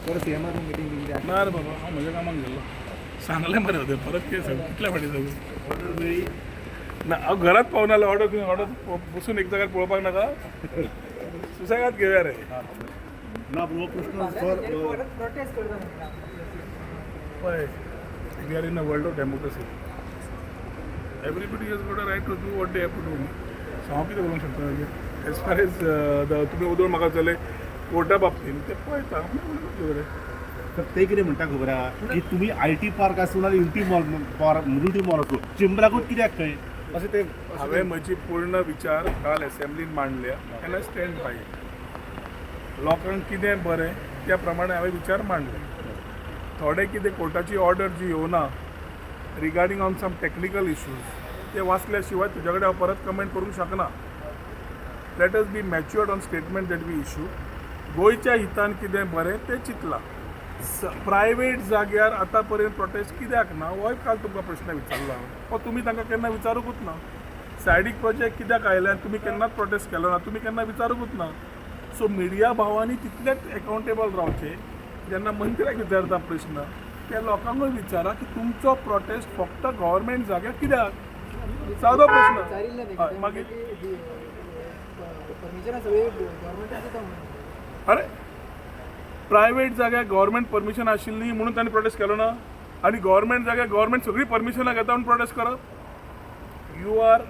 परत CMR meeting केली ना रे बाबा हांव म्हज्या कामाक गेल्लो सांगलें मरे होते परत कितें सांग कितल्या फाटी जालें ऑर्डर मेळ्ळी ना हांव घरात पावना जाल्यार ऑर्डर बसून एक जाग्यार पळोवपाक नाका सुसेगाद घेवया रे ना वो प्रश्न सर पळय we are in a world of democracy everybody has got a right to do what they have to do so हांव कितें करूंक शकता एज फार एज तुमी उदोळ म्हाका चले कोर्टा बाबतींत ते पळयता रे तर ते कितें म्हणटा खबर आहा की तुमी IT पार्क आसूं ना युनिटी मॉल आसूं चेंबराकूच कित्याक खंय अशें ते हांवें म्हजी पूर्ण विचार काल असेंब्लीन मांडल्या end I stand by it लोकांक कितें बरें त्या प्रमाणे हांवें विचार मांडले थोडे कितें कोर्टाची ऑर्डर जी येवना regarding on some technical issues ते वाचल्या शिवाय तुज्या कडेन हांव परत कमेंट करूंक शकना let us be matured on statement that we issue गोंयच्या हितान कितें बरें तें चिंतलां प्रायवेट जाग्यार आतां पर्यंत प्रोटेस्ट कित्याक ना हो काल तुमकां प्रश्न विचारलो हांवें तुमी तांकां केन्ना विचारूंकूच ना सायडीक प्रोजेक्ट कित्याक आयले आनी तुमी केन्नाच प्रोटेस्ट केलो ना तुमी केन्ना विचारूंकूच ना सो मिडिया भावांनी तितलेच अकावंटेबल रावचे जेन्ना मंत्र्याक विचारता प्रश्न त्या लोकांकूय विचारा की तुमचो प्रोटेस्ट फक्त गव्हर्मेंट जाग्यार कित्याक सादो प्रश्न हय मागीर अरे प्रायवेट जाग्यार गव्हर्मेंट परमिशन आशिल्ली म्हणून तांणी प्रोटेस्ट केलो ना आनी गव्हर्मेंट जाग्यार गव्हर्मेंट सगळी परमिशनां घेता म्हणून प्रोटेस्ट करप you are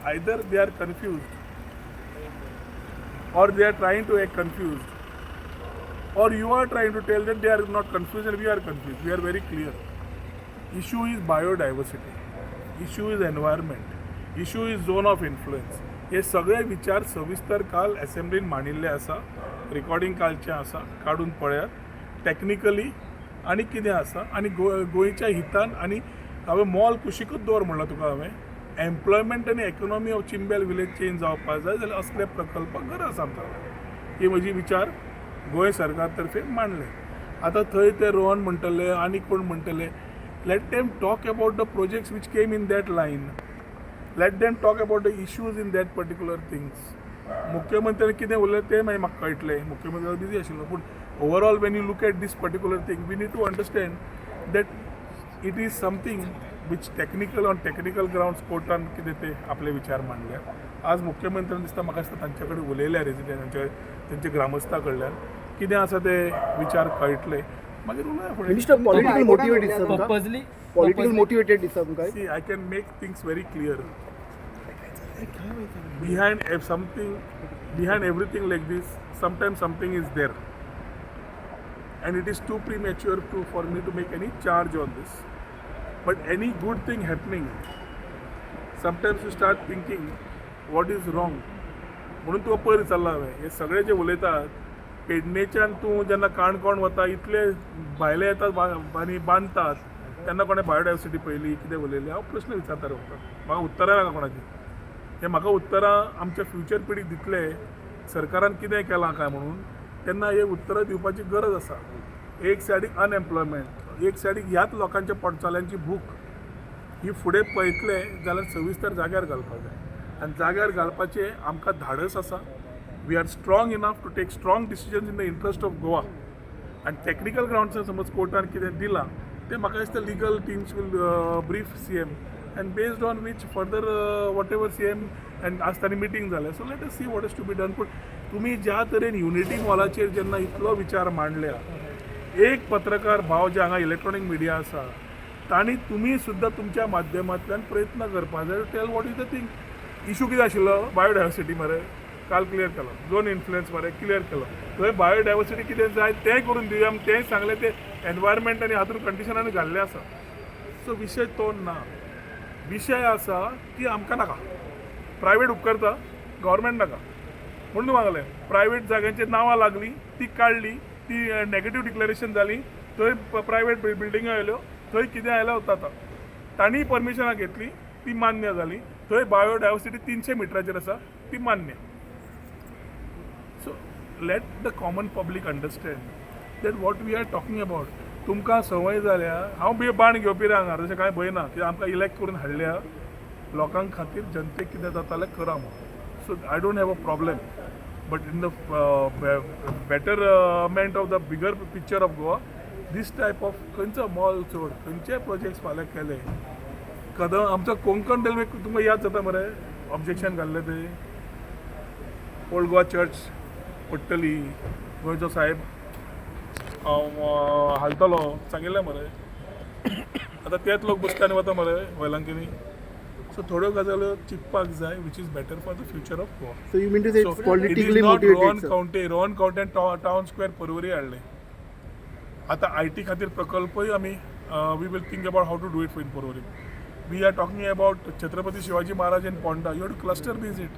either they are confused or they are trying to act confused or you are trying to tell them they are not confused and we are confused. We are very clear. Issue is biodiversity, issue is environment, issue is zone of influence. हे सगळे विचार सविस्तर काल असेंब्लीन मांडिल्ले आसा recording कालचें आसा काडून पळयात technically आनी कितें आसा आनी गोंयच्या हितान आनी हांवें मॉल कुशीकूच दवर म्हणला तुका हांवें एम्प्लॉयमेंट आनी इकॉनॉमी ऑफ चिंबेल विलेज चेंज जावपाक जाय जाल्यार असले प्रकल्प गरज आमकां ही म्हजी विचार गोंय सरकार तर्फे मांडले आतां थंय ते रोहन म्हणटले आनी कोण म्हणटले let them talk about the projects which came in that line let them talk about the issues in that particular things मुख्यमंत्र्यान कितें उलयलें तें मागीर म्हाका कळटलें मुख्यमंत्री बिजी आशिल्लो पूण overall when you look at this particular thing we need to understand that it is something which technical on technical grounds कोर्टान कितें ते आपले विचार मांडले आज मुख्यमंत्र्यान दिसता म्हाका दिसता तांचे कडेन उलयल्या रेजिडेंट तेंचे ग्रामस्था कडल्यान कितें आसा ते विचार कळटले मागीर उलया फुडें मिनिस्टर पॉलिटिकल मोटिवेटेड दिसता तुमकां पॉलिटिकल मोटिवेटेड दिसता तुमकां see I can make things very clear behind everything like this sometimes something is there and it is too premature for me to make any charge on this but any good thing happening sometimes you start thinking what is wrong म्हणून तुका पयर विचारला हांवें हे सगळे जे उलयतात पेडणेच्यान तूं जेन्ना काणकोण वता इतले भायले येतात आनी बांदतात तेन्ना कोणें बायोडायवर्सिटी पयली कितें उलयलें हांव प्रश्न विचारता म्हाका उत्तरां नाका कोणाची हे म्हाका उत्तरां आमच्या फ्युचर पिढीक दितले सरकारान कितें केलां काय म्हणून तेन्ना हे उत्तरां दिवपाची गरज आसा एक सायडीक अनएम्प्लॉयमेंट एक सायडीक ह्याच लोकांच्या पोटचाल्यांची भूक ही फुडें पळयतले जाल्यार सविस्तर जाग्यार घालपाक जाय आनी जाग्यार घालपाचें आमकां धाडस आसा we are strong enough to take strong decisions in the interest of Goa आनी टेक्निकल ग्राउंड्सार समज कोर्टान कितें दिलां तें म्हाका दिसता legal teams will brief CM and based on which further whatever CM and आज तांणी मिटींग जालें so let us see what is to be done पूण तुमी ज्या तरेन युनिटी मॉलाचेर जेन्ना इतलो विचार मांडल्या एक पत्रकार भाव जे हांगा इलेक्ट्रॉनीक मिडिया आसा तांणी तुमी सुद्दां तुमच्या माध्यमांतल्यान प्रयत्न करपाक जाय tell what is the thing issue कितें आशिल्लो बायोडायवर्सिटी मरे काल क्लियर केलो झोन इन्फ्लुयन्स मरे क्लियर केलो थंय बायोडायवर्सिटी कितें जाय तें करून दिवया तें सांगलें तें एनवायरमेंट आनी हातूंत कंडिशनांनी घाल्लें आसा सो विशय तो ना विशय आसा की आमकां नाका प्रायवेट उपकारता गव्हर्मेंट नाका म्हणून सांगलें प्रायवेट जाग्यांचेर नांवां लागलीं ती काडली ती नेगेटीव डिक्लेरेशन जाली थंय प्रायवेट बिल्डिंगो आयल्यो थंय कितें आयलें जाता तांणी परमिशनां घेतली ती मान्य जाली थंय बायोडायवर्सिटी 300 मिटराचेर आसा ती मान्य so let the common public understand that what we are talking about तुमकां संवय जाल्या हांव बाण घेवपी हांगा तशें कांय भंय ना कित्याक आमकां इलेक्ट करून हाडल्या लोकां खातीर जनतेक कितें जाता जाल्यार करा म्हणून so I don't have a problem But in the betterment of the bigger picture of Goa, this type of खंयचो मॉल सोड खंयचे प्रोजेक्ट्स फाल्यां केले कदम आमचो कोंकण रेल्वे तुमकां याद जाता मरे ऑब्जेक्शन घाल्ले ते ओल्ड गोवा चर्च पडटली गोंयचो साहेब हालतलो सांगिल्लें मरे आतां तेच लोक बसकांनी वता मरे वेलांकनी सो थोड्यो गजाल्यो चिंतपाक जाय which is better for the future of Goa. So you mean to say it's politically Rohan motivated, sir? County town square Porvorim हाडले आता IT खातीर प्रकल्पय आमी we will think about how to do it in Porvorim. We are talking about Chhatrapati Shivaji Maharaj in Ponda you have to cluster base it.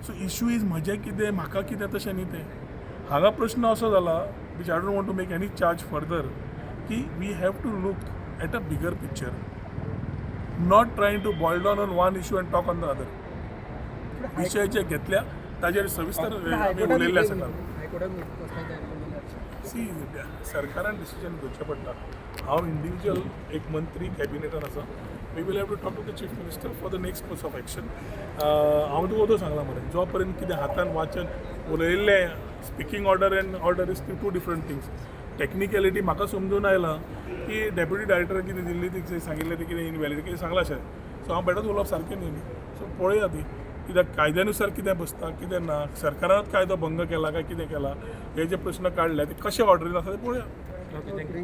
So issue is म्हजें कितें म्हाका कितें तशें न्ही तें हांगा प्रश्न असो जाला which I don't want to make any charge further की we have to look at a bigger picture not trying to boil down on one issue and talk on the other. विशय जे घेतल्या ताजेर सविस्तर आमी उलयल्ले आसा. सी सरकारान decision घेवचें पडटा. हांव इंडिविज्युअल एक मंत्री कॅबिनेटान आसा. We will have to talk to the chief minister for the next course of action. हांव तुका तो सांगला मरे जो पर्यंत कितें हातान वाचन उलयल्लें speaking order and order is two different things. Technicality म्हाका समजून आयला की डेप्युटी डायरेक्टर कितें दिल्ली ती सांगिल्लें तें कितें इनवॅलिड कितें सांगलां अशें. सो हांव बेटर उलोवप सारकें न्ही. सो पळया ती कित्याक कायद्यानुसार कितें बसता कितें ना सरकारानच कायदो भंग केला काय कितें केला हे जे प्रश्न काडले ते कशे ऑर्डरीन आसा ते पळया. Okay thank you.